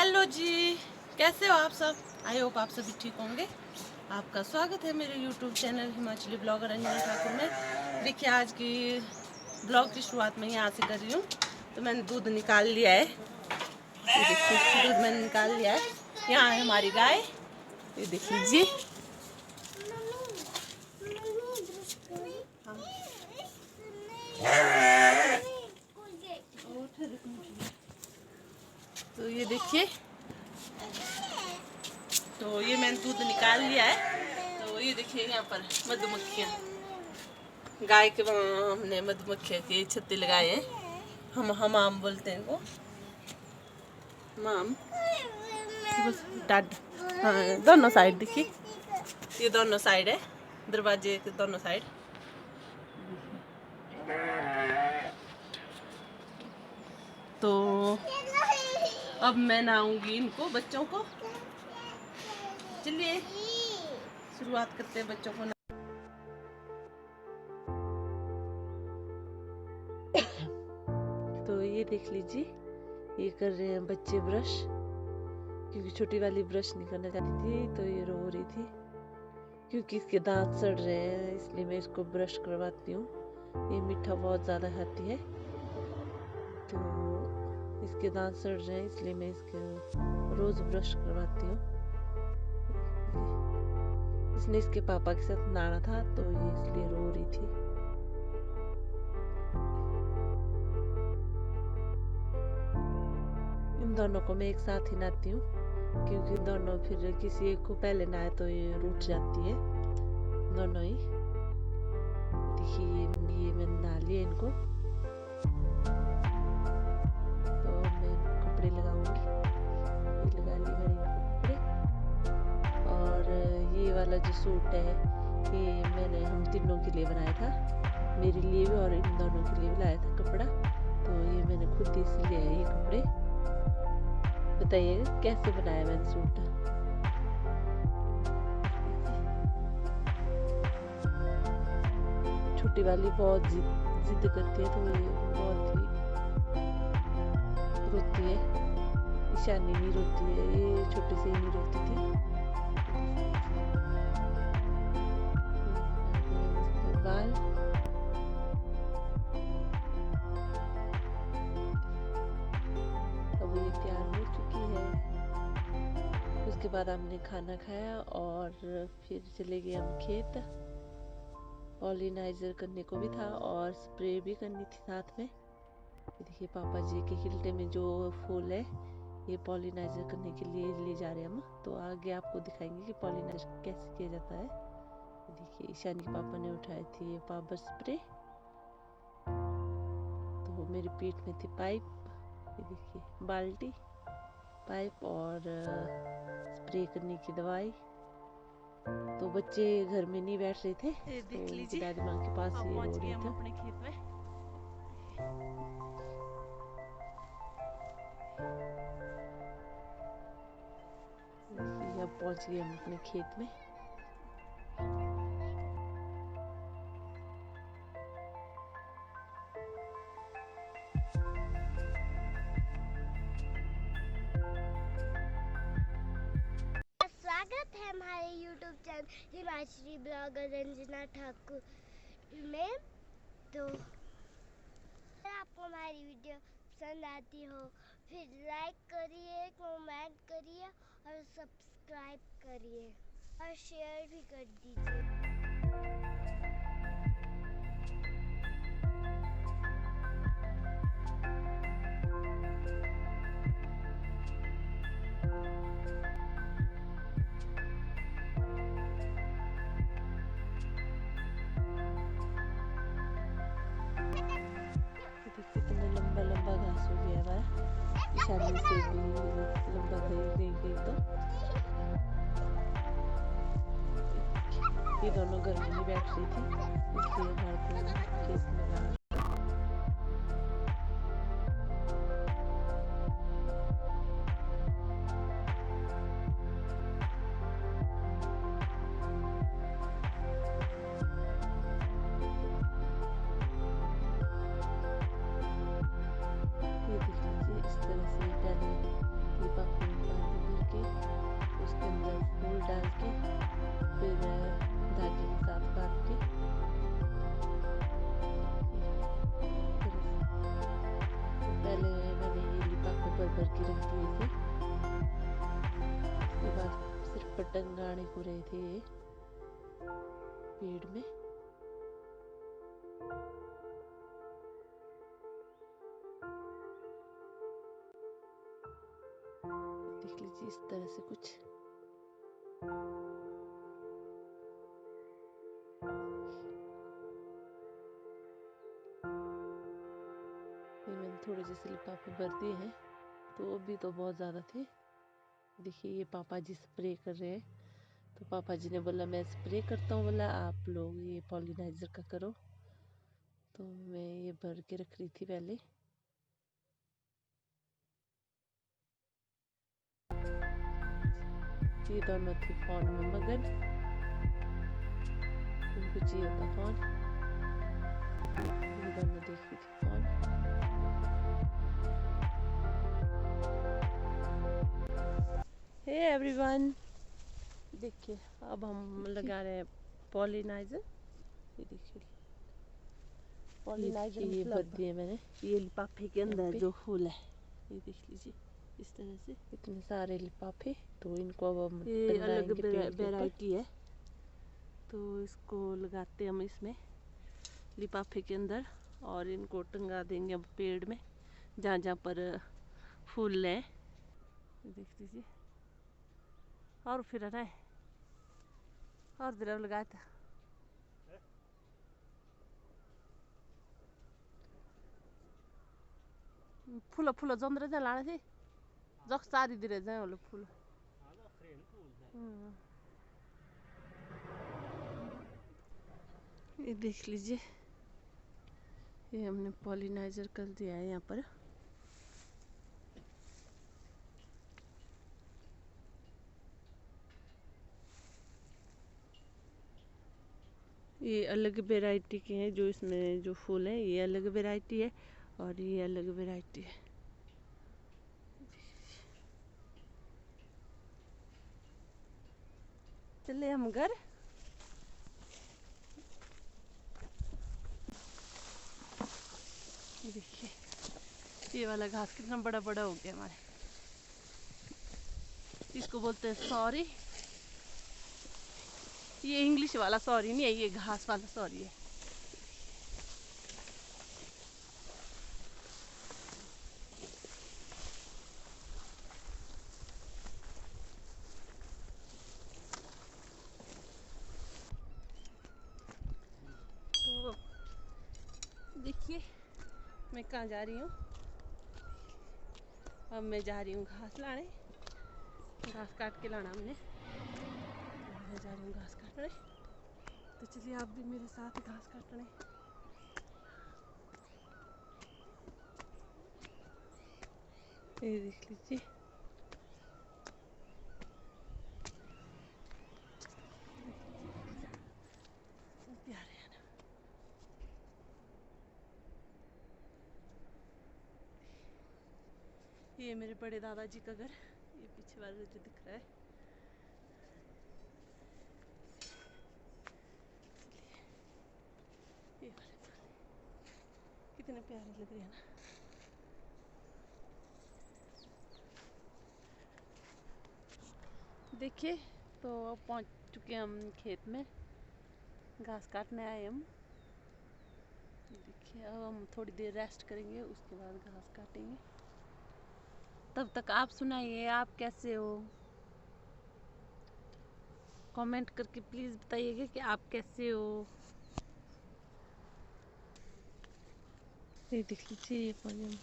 Hello जी, कैसे हो आप सब। आई होप आप सभी ठीक होंगे। आपका स्वागत है मेरे YouTube channel Himachali blogger Anjana Thakur में। देखिए आज की ब्लॉग की शुरुआत मैं यहाँ से कर रही हूँ। तो मैंने दूध निकाल लिया है, ये देखिए दूध मैंने निकाल लिया है। यहाँ है हमारी गाय, ये देख लीजिए। तो ये देखिए, तो ये मैंने दूध निकाल लिया है। तो ये देखिए यहाँ पर मधुमक्खियाँ, गाय के हमने मधुमक्खियाँ के छत्ते लगाए हैं। हम आम बोलते हैं इनको, माम बस डाड। हाँ दोनों साइड देखिए, ये दोनों साइड है, दरवाजे के दोनों साइड। तो अब मैं नहाऊंगी इनको, बच्चों को। चलिए शुरुआत करते हैं बच्चों को। तो ये देख लीजिए, ये कर रहे हैं बच्चे ब्रश, क्योंकि छोटी वाली ब्रश नहीं करना चाहती थी तो ये रो रही थी, क्योंकि इसके दांत सड़ रहे हैं, इसलिए मैं इसको ब्रश करवाती हूँ। ये मीठा बहुत ज़्यादा खाती है, तो इसके दांत सड़ रहे हैं, इसलिए मैं इसके रोज़ ब्रश करवाती हूँ। इसने इसके पापा के साथ नहाना था तो ये इसलिए रो रही थी। इन दोनों को मैं एक साथ ही नहाती हूँ, क्योंकि दोनों फिर किसी एक को पहले नहाए तो ये रूठ जाती है दोनों ही। देखिए ये मैंने नहा लिया इनको। तो मैं कपड़े लगाऊंगी, ये लगा ली मैंने कपड़े। और ये वाला जो सूट है ये मैंने हम तीनों के लिए बनाया था, मेरे लिए भी और इन दोनों के लिए भी लाया था कपड़ा। तो ये मैंने खुद ही सिले हैं ये कपड़े। बताइएगा कैसे बनाया मैंने सूट। छोटी वाली बहुत जिद करती है, तो ये बहुत ही रोती है। ईशानी नहीं रोती है, ये छोटे से ही नहीं रोती थी। बाल अब ये तैयार हो चुकी है। उसके बाद हमने खाना खाया और फिर चले गए हम खेत। पॉलिनाइजर करने को भी था और स्प्रे भी करनी थी साथ में। देखिए पापा जी के हिल्टे में जो फूल है ये पॉलिनाइजर करने के लिए ले जा रहे हैं हम। तो आगे आपको दिखाएंगे कि पॉलिनाइजर कैसे किया जाता है। देखिए ईशानी के पापा ने उठाई थी ये पावर स्प्रे, तो मेरी पीठ में थी पाइप। ये देखिए बाल्टी, पाइप और स्प्रे करने की दवाई। तो बच्चे घर में नहीं बैठ रहे थे, तो उनकी दादी माँ के पास ही रो रहे थे। अपने खेत में अब पहुंच गए हम अपने खेत में। स्वागत है हमारे YouTube channel Himachali blogger Anjana Thakur में। तो अगर आपको हमारी वीडियो पसंद आती हो फिर लाइक करिए, कमेंट करिए और सब्सक्राइब करिए और शेयर भी कर दीजिए। कितना लंबा लंबा घास हो गया है, ईशानी से भी लंबा गई तो ये दोनों घर में नहीं बैठ रही थी, इसलिए हमारे को खेत में लाना। ये देख लीजिए इस तरह से डाले, ये पापा के रख दिए थे। उसके बाद सिर्फ पतंगाने को रहे थे ये पेड़ में। देख लीजिए इस तरह से कुछ। ये मैंने थोड़े जैसे लिफाफे भर दिए हैं, तो अभी तो बहुत ज़्यादा थे। देखिए ये पापा जी स्प्रे कर रहे हैं, तो पापा जी ने बोला मैं स्प्रे करता हूँ, बोला आप लोग ये पॉलिनाइजर का करो। तो मैं ये भर के रख रही थी पहले। ये दोनों थे फोन में मगन, उनको चाहिए था फोन। ये दोनों देख रही थी फोन। हे एवरीवन, देखिए अब हम लगा रहे हैं पॉलिनाइजर। ये देखिए पॉलिनाइजर ये भर दिए मैंने ये लिफाफे के अंदर जो फूल है। ये देख लीजिए इस तरह से इतने सारे लिफाफे। तो इनको अब हम ये अलग वैरायटी है, तो इसको लगाते हम इसमें लिफाफे के अंदर और इनको टंगा देंगे अब पेड़ में जहाँ जहाँ पर फूल लें। देख लीजिए और फिर है और फिर लगाया था। फूल फूल जंद्र जा लाने थे जख सारी दिरे जाए वाले फूल। ये देख लीजिए ये हमने पॉलिनाइजर कर दिया है यहाँ पर। ये अलग वैरायटी के हैं, जो इसमें जो फूल है ये अलग वैरायटी है और ये अलग वैरायटी है। चले हम घर। देखिए ये वाला घास कितना बड़ा बड़ा हो गया हमारे। इसको बोलते हैं सॉरी। ये इंग्लिश वाला सॉरी नहीं है, ये घास वाला सॉरी है। तो देखिए मैं कहाँ जा रही हूँ। अब मैं जा रही हूँ घास लाने। घास काट के लाना हमने, तो मैं जा रही हूँ घास काटने। तो चलिए आप भी मेरे साथ घास काटने। ये देख लीजिए प्यारे है ना। ये मेरे बड़े दादाजी का घर, ये पीछे वाला जो दिख रहा है। ये वाले कितने प्यारे लग रहे हैं ना। देखिए तो अब पहुंच चुके हैं हम खेत में, घास काटने आए हम। देखिए अब हम थोड़ी देर रेस्ट करेंगे, उसके बाद घास काटेंगे। तब तक आप सुनाइए, आप कैसे हो? कमेंट करके प्लीज़ बताइएगा कि आप कैसे हो। ये देख लीजिए ये पानी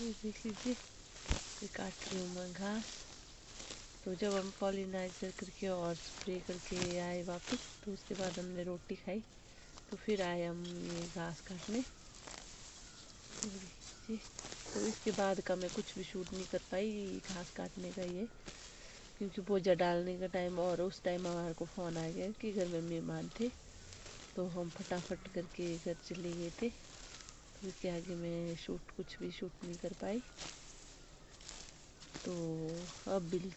ये देख लीजिए ये काट रही हूँ मैं घास। तो जब हम पॉलिनाइजर करके और स्प्रे करके आए वापस, तो उसके बाद हमने रोटी खाई, तो फिर आए हम ये घास काटने। तो इसके बाद का मैं कुछ भी शूट नहीं कर पाई घास काटने का ये, क्योंकि बोझा डालने का टाइम और उस टाइम हमारे को फ़ोन आ गया कि घर में मेहमान थे, तो हम फटाफट करके घर चले गए थे। तो इसके आगे मैं कुछ भी शूट नहीं कर पाई। तो अब बिल